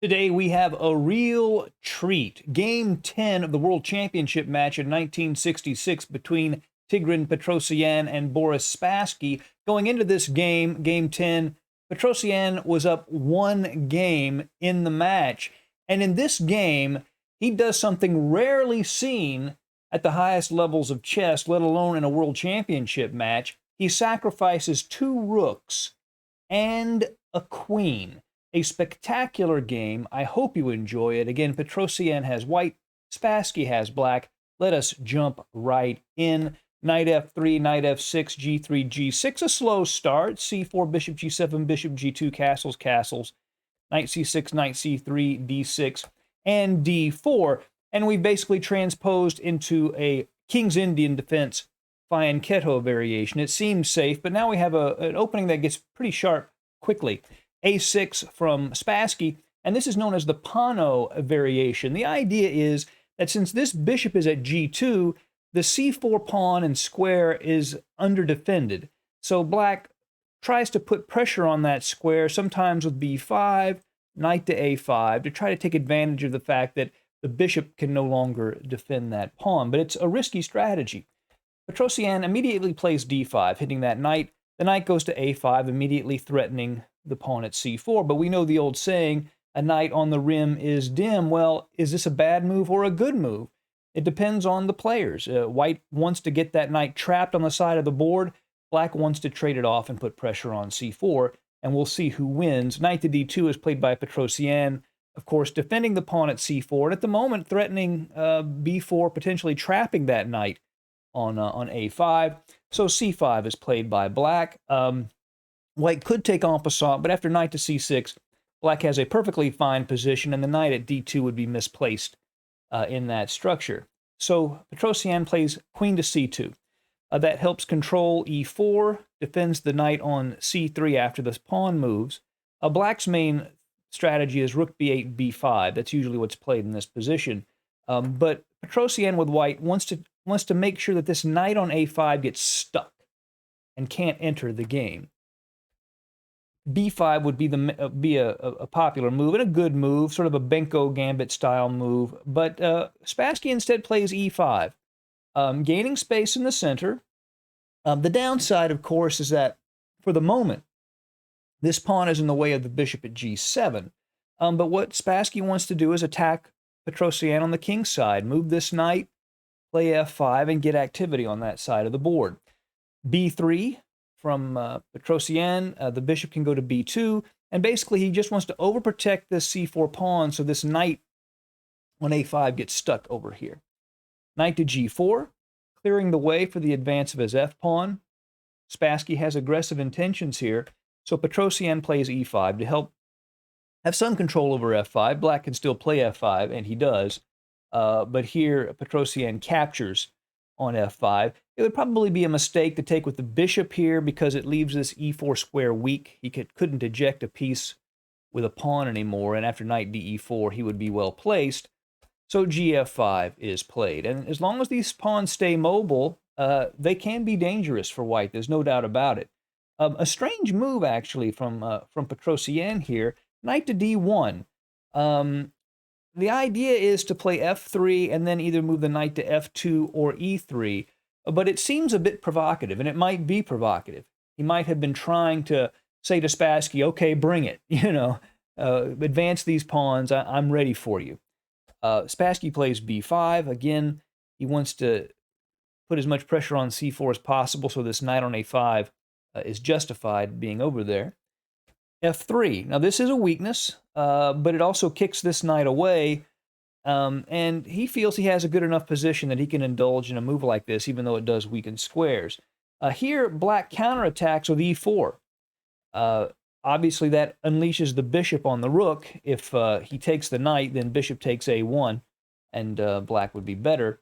Today we have a real treat. Game 10 of the World Championship match in 1966 between Tigran Petrosian and Boris Spassky. Going into this game, Game 10, Petrosian was up one game in the match. And in this game, he does something rarely seen at the highest levels of chess, let alone in a World Championship match. He sacrifices two rooks and a queen. A spectacular game. I hope you enjoy it. Again, Petrosian has white, Spassky has black. Let us jump right in. Knight f3, knight f6, g3, g6. A slow start. c4, bishop g7, bishop g2, castles, castles. Knight c6, knight c3, d6, and d4. And we've basically transposed into a King's Indian defense fianchetto variation. It seems safe, but now we have an opening that gets pretty sharp quickly. A6 from Spassky, and this is known as the Pano variation. The idea is that since this bishop is at g2, the c4 pawn and square is underdefended. So black tries to put pressure on that square, sometimes with b5, knight to a5, to try to take advantage of the fact that the bishop can no longer defend that pawn. But it's a risky strategy. Petrosian immediately plays d5, hitting that knight. The knight goes to a5, immediately threatening the pawn at c4. But we know the old saying, a knight on the rim is dim. Well, is this a bad move or a good move? It depends on the players. White wants to get that knight trapped on the side of the board. Black wants to trade it off and put pressure on c4, and we'll see who wins. Knight to d2 is played by Petrosian, of course, defending the pawn at c4, and at the moment threatening b4, potentially trapping that knight on a5. So c5 is played by black. White could take en passant, but after knight to c6, black has a perfectly fine position, and the knight at d2 would be misplaced in that structure. So Petrosian plays queen to c2. That helps control e4, defends the knight on c3 after this pawn moves. Black's main strategy is rook b8, b5. That's usually what's played in this position. But Petrosian with white wants to make sure that this knight on a5 gets stuck and can't enter the game. b5 would be a popular move and a good move, sort of a Benko gambit style move. But Spassky instead plays e5, gaining space in the center. The downside, of course, is that for the moment, this pawn is in the way of the bishop at g7. But what Spassky wants to do is attack Petrosian on the king's side, move this knight, play f5, and get activity on that side of the board. b3 from Petrosian, the bishop can go to b2, and basically he just wants to overprotect this c4 pawn so this knight on a5 gets stuck over here. Knight to g4, clearing the way for the advance of his f-pawn. Spassky has aggressive intentions here, so Petrosian plays e5 to help have some control over f5. Black can still play f5, and he does, but here Petrosian captures on f5. It would probably be a mistake to take with the bishop here because it leaves this e4 square weak. He couldn't eject a piece with a pawn anymore, and after knight de4, he would be well placed. So gf5 is played. And as long as these pawns stay mobile, they can be dangerous for white. There's no doubt about it. A strange move, actually, from Petrosian here. Knight to d1. The idea is to play f3 and then either move the knight to f2 or e3, but it seems a bit provocative, and it might be provocative. He might have been trying to say to Spassky, okay, bring it, advance these pawns, I'm ready for you. Spassky plays b5. Again, he wants to put as much pressure on c4 as possible so this knight on a5 is justified being over there. f3. Now, this is a weakness, but it also kicks this knight away, and he feels he has a good enough position that he can indulge in a move like this, even though it does weaken squares. Here, black counterattacks with e4. Obviously, that unleashes the bishop on the rook. If he takes the knight, then bishop takes a1, and black would be better.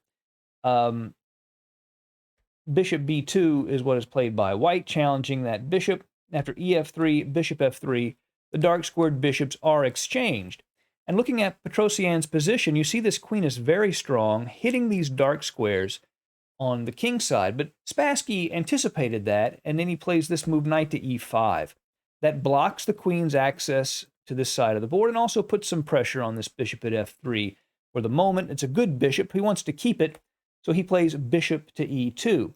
Bishop b2 is what is played by white, challenging that bishop. After ef3, bishop f3, the dark squared bishops are exchanged. And looking at Petrosian's position, you see this queen is very strong, hitting these dark squares on the king side. But Spassky anticipated that, and then he plays this move knight to e5. That blocks the queen's access to this side of the board and also put some pressure on this bishop at f3. For the moment, it's a good bishop. He wants to keep it, so he plays bishop to e2.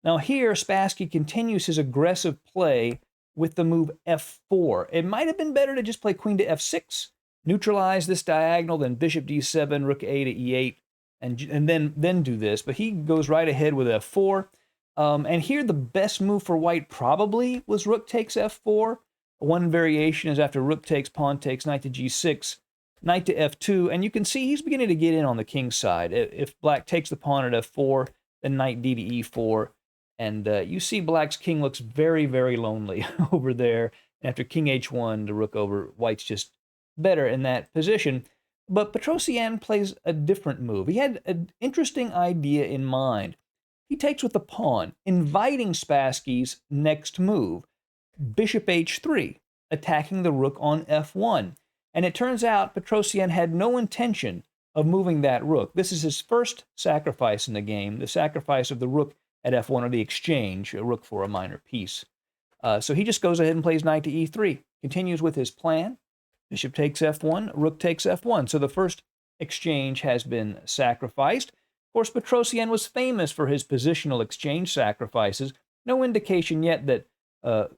Now here, Spassky continues his aggressive play with the move f4. It might have been better to just play queen to f6, neutralize this diagonal, then bishop d7, rook a to e8, and then do this. But he goes right ahead with f4. And here the best move for white probably was rook takes f4. One variation is after rook takes, pawn takes, knight to g6, knight to f2. And you can see he's beginning to get in on the king's side. If black takes the pawn at f4, then knight d to e4. And you see black's king looks very, very lonely over there. After king h1, the rook over, white's just better in that position. But Petrosian plays a different move. He had an interesting idea in mind. He takes with the pawn, inviting Spassky's next move, bishop h3, attacking the rook on f1. And it turns out Petrosian had no intention of moving that rook. This is his first sacrifice in the game, the sacrifice of the rook at f1, or the exchange, a rook for a minor piece. So he just goes ahead and plays knight to e3, continues with his plan. Bishop takes f1, rook takes f1. So the first exchange has been sacrificed. Of course, Petrosian was famous for his positional exchange sacrifices. No indication yet that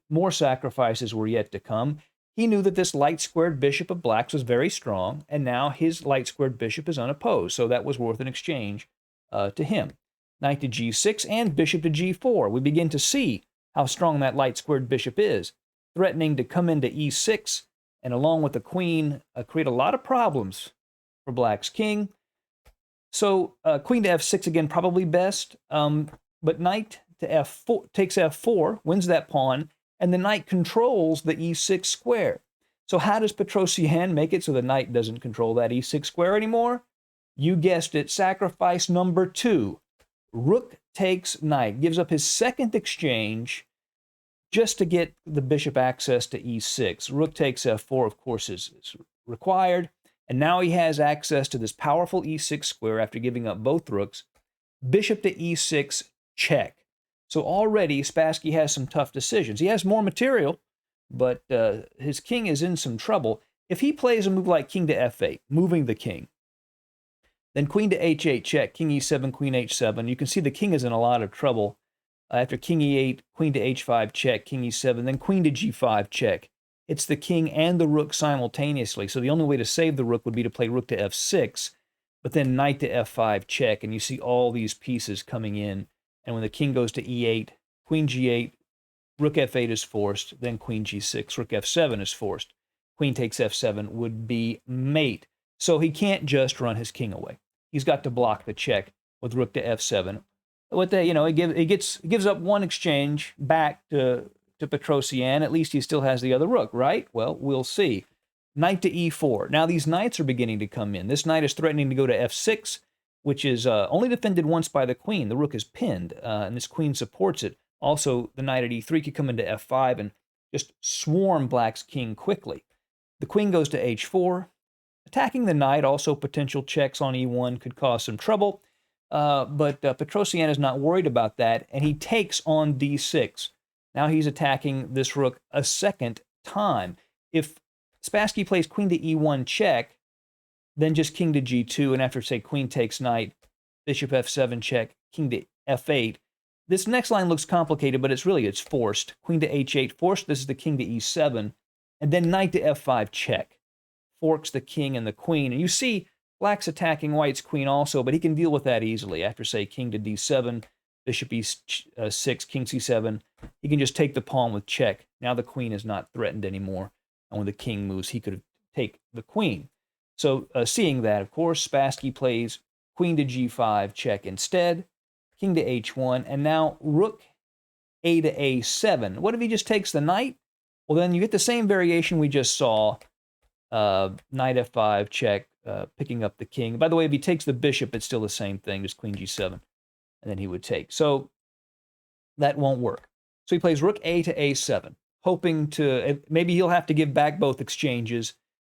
more sacrifices were yet to come. He knew that this light-squared bishop of black's was very strong, and now his light-squared bishop is unopposed, so that was worth an exchange to him. Knight to g6 and bishop to g4. We begin to see how strong that light-squared bishop is, threatening to come into e6, and along with the queen, create a lot of problems for black's king. So queen to f6 again, probably best, but knight to f4 takes f4, wins that pawn, and the knight controls the e6 square. So how does Petrosian make it so the knight doesn't control that e6 square anymore? You guessed it, sacrifice number 2. Rook takes knight, gives up his second exchange just to get the bishop access to e6. Rook takes f4, of course, is required. And now he has access to this powerful e6 square after giving up both rooks. Bishop to e6, check. So already Spassky has some tough decisions. He has more material, but his king is in some trouble. If he plays a move like king to f8, moving the king, then queen to h8 check, king e7, queen h7. You can see the king is in a lot of trouble. After king e8, queen to h5 check, king e7, then queen to g5 check. It's the king and the rook simultaneously, so the only way to save the rook would be to play rook to f6, but then knight to f5 check, and you see all these pieces coming in. And when the king goes to e8, queen g8, rook f8 is forced, then queen g6, rook f7 is forced. Queen takes f7 would be mate. So he can't just run his king away. He's got to block the check with rook to f7. What they, he gives up one exchange back to Petrosian. At least he still has the other rook, right? Well, we'll see. Knight to e4. Now these knights are beginning to come in. This knight is threatening to go to f6, which is only defended once by the queen. The rook is pinned, and this queen supports it. Also, the knight at e3 could come into f5 and just swarm black's king quickly. The queen goes to h4. Attacking the knight, also potential checks on e1 could cause some trouble, but Petrosian is not worried about that, and he takes on d6. Now he's attacking this rook a second time. If Spassky plays queen to e1 check, then just king to g2, and after, say, queen takes knight, bishop f7 check, king to f8. This next line looks complicated, but it's forced. Queen to h8 forced. This is the king to e7, and then knight to f5 check. Forks the king and the queen. And you see black's attacking white's queen also, but he can deal with that easily. After, say, king to d7, bishop e6, king c7, he can just take the pawn with check. Now the queen is not threatened anymore. And when the king moves, he could take the queen. So seeing that, of course, Spassky plays queen to g5 check instead, king to h1, and now rook a to a7. What if he just takes the knight? Well, then you get the same variation we just saw. Knight f5 check, picking up the king. By the way, if he takes the bishop, it's still the same thing, just queen g7, and then he would take. So that won't work. So he plays rook a to a7, hoping to, maybe he'll have to give back both exchanges,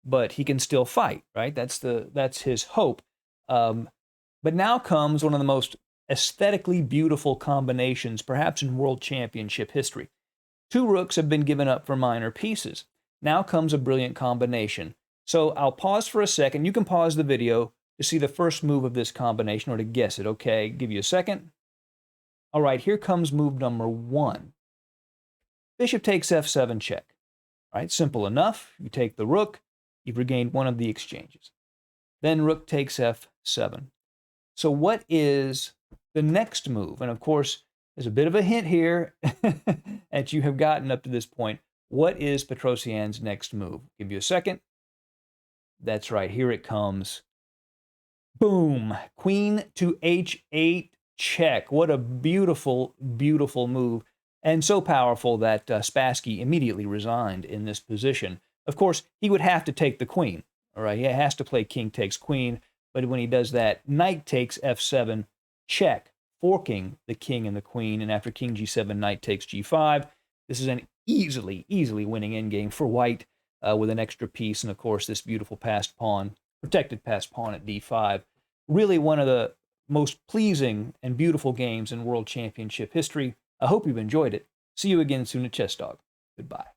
but he can still fight, right? That's his hope. But now comes one of the most aesthetically beautiful combinations, perhaps in World Championship history. Two rooks have been given up for minor pieces. Now comes a brilliant combination. So I'll pause for a second. You can pause the video to see the first move of this combination or to guess it. Okay, give you a second. All right, here comes move number 1. Bishop takes f7 check. All right, simple enough. You take the rook, you've regained one of the exchanges. Then rook takes f7. So what is the next move? And of course, there's a bit of a hint here that you have gotten up to this point. What is Petrosian's next move? Give you a second. That's right, here it comes. Boom! Queen to h8 check. What a beautiful, beautiful move. And so powerful that Spassky immediately resigned in this position. Of course, he would have to take the queen. All right, he has to play king takes queen. But when he does that, knight takes f7 check, forking the king and the queen. And after king g7, knight takes g5. This is an easily winning endgame for white with an extra piece. And of course, this beautiful passed pawn, protected passed pawn at d5. Really one of the most pleasing and beautiful games in World Championship history. I hope you've enjoyed it. See you again soon at Chess Dog. Goodbye.